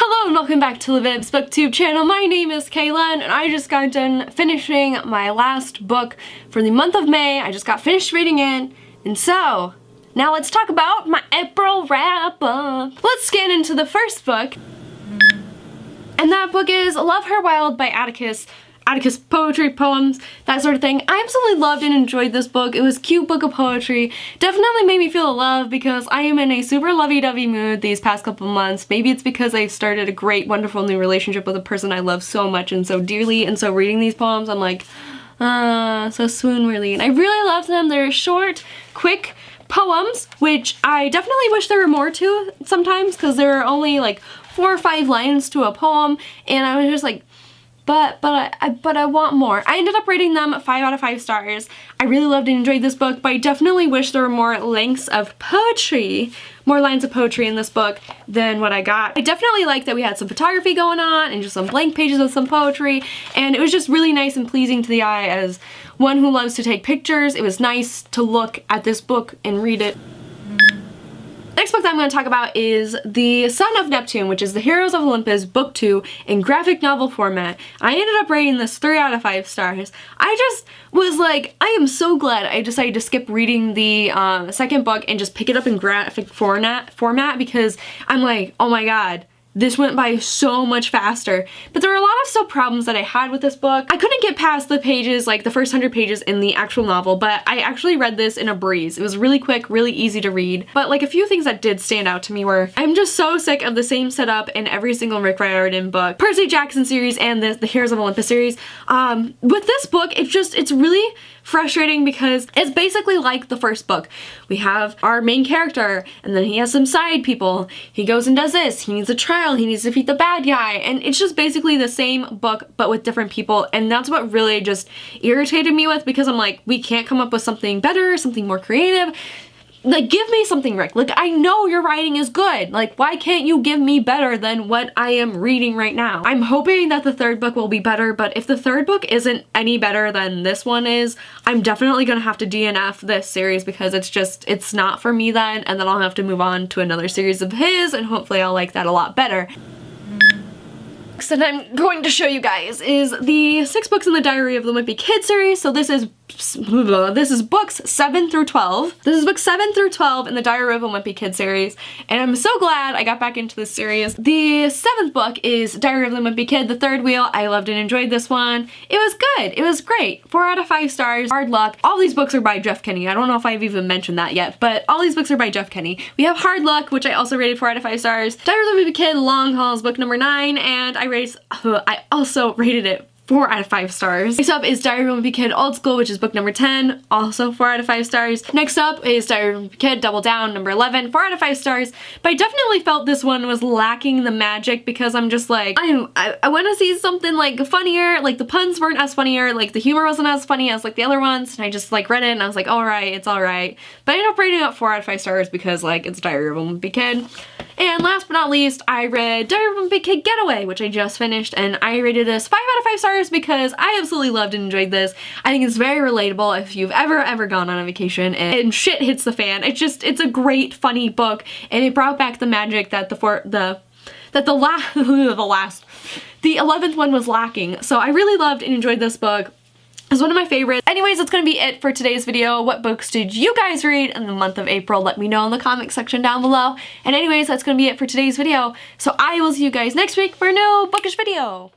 Hello and welcome back to Libib's booktube channel. My name is Kaylin and I just got done finishing my last book for the month of May. I just got finished reading it, and so now let's talk about my April wrap-up. Let's get into the first book, and that book is Love Her Wild by Atticus poetry, poems, that sort of thing. I absolutely loved and enjoyed this book. It was a cute book of poetry. Definitely made me feel love because I am in a super lovey-dovey mood these past couple months. Maybe it's because I started a great, wonderful new relationship with a person I love so much and so dearly, and so reading these poems, I'm like, so swoon-worthy. And I really loved them. They're short, quick poems, which I definitely wish there were more to sometimes, because there are only like 4 or 5 lines to a poem, and I was just like, but I want more. I ended up rating them 5 out of 5 stars. I really loved and enjoyed this book, but I definitely wish there were more lengths of poetry, more lines of poetry in this book than what I got. I definitely liked that we had some photography going on and just some blank pages with some poetry, and it was just really nice and pleasing to the eye as one who loves to take pictures. It was nice to look at this book and read it. Next book that I'm going to talk about is The Son of Neptune, which is the Heroes of Olympus Book 2 in graphic novel format. I ended up rating this 3 out of 5 stars. I just was like, I am so glad I decided to skip reading the second book and just pick it up in graphic format because I'm like, oh my god, this went by so much faster. But there were a lot of still problems that I had with this book. I couldn't get past the pages, like the first 100 pages in the actual novel, but I actually read this in a breeze. It was really quick, really easy to read. But like a few things that did stand out to me were, I'm just so sick of the same setup in every single Rick Riordan book, Percy Jackson series, and the Heroes of Olympus series. With this book, it's really frustrating because it's basically like the first book. We have our main character, and then he has some side people. He goes and does this. He needs a trial. He needs to defeat the bad guy. And it's just basically the same book, but with different people. And that's what really just irritated me with, because I'm like, we can't come up with something better, something more creative. Like, give me something, Rick. Like, I know your writing is good. Like, why can't you give me better than what I am reading right now? I'm hoping that the third book will be better, but if the third book isn't any better than this one is, I'm definitely gonna have to DNF this series because it's not for me then, and then I'll have to move on to another series of his, and hopefully I'll like that a lot better. That I'm going to show you guys is the 6 books in the Diary of the Wimpy Kid series. So this is books 7 through 12. This is books 7 through 12 in the Diary of a Wimpy Kid series, and I'm so glad I got back into this series. The 7th book is Diary of the Wimpy Kid, The Third Wheel. I loved and enjoyed this one. It was good. It was great. 4 out of 5 stars. Hard Luck. All these books are by Jeff Kinney. I don't know if I've even mentioned that yet, but all these books are by Jeff Kinney. We have Hard Luck, which I also rated 4 out of 5 stars. Diary of the Wimpy Kid, Long Hauls, book number 9, and I also rated it 4 out of 5 stars. Next up is Diary of a Wimpy Kid Old School, which is book number 10, also 4 out of 5 stars. Next up is Diary of a Wimpy Kid Double Down, number 11, 4 out of 5 stars. But I definitely felt this one was lacking the magic because I'm just like, I want to see something like funnier, like the puns weren't as funnier, like the humor wasn't as funny as like the other ones, and I just like read it and I was like, alright, it's alright. But I ended up rating it 4 out of 5 stars because like it's Diary of a Wimpy Kid. And last but not least, I read Diary of a Wimpy Kid Getaway, which I just finished, and I rated this 5 out of 5 stars because I absolutely loved and enjoyed this. I think it's very relatable if you've ever gone on a vacation and shit hits the fan. It's a great, funny book, and it brought back the magic that the 11th one was lacking. So I really loved and enjoyed this book. It's one of my favorites. Anyways, that's gonna be it for today's video. What books did you guys read in the month of April? Let me know in the comment section down below. And anyways, that's gonna be it for today's video. So I will see you guys next week for a new bookish video.